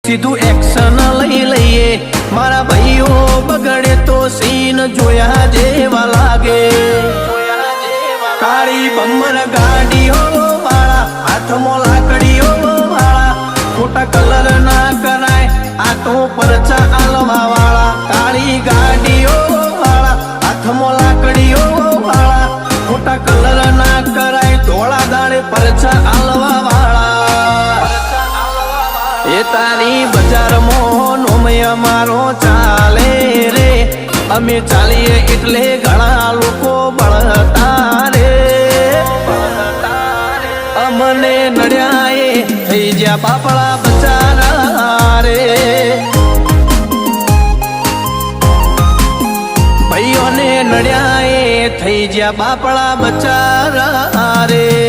સીધું એક્શન લઈ લઈએ મારા ભાઈઓ બગડે તો સીન જોયા જેવા લાગે કાળી બમ્બર ગાડીઓ વાળા હાથમાં લાકડીઓ વાળા ખોટા કલર ના કરાય આ તો પરચા આલવા વાળા કાળી ગાડીઓ વાળા હાથમાં લાકડીઓ વાળા ખોટા કલર ના કરાય ધોળા દાડે પરચા આલવા વાળા એ તારી બજારમાં નોમય મારો ચાલે રે અમે ચાલીએ એટલે ઘણા લોકો બળતા રે અમને નડ્યા એ થઈ જ્યાં બાપડા બચારા રે ભાઈઓને નડ્યા એ થઈ જ્યાં બાપડા બચારા રે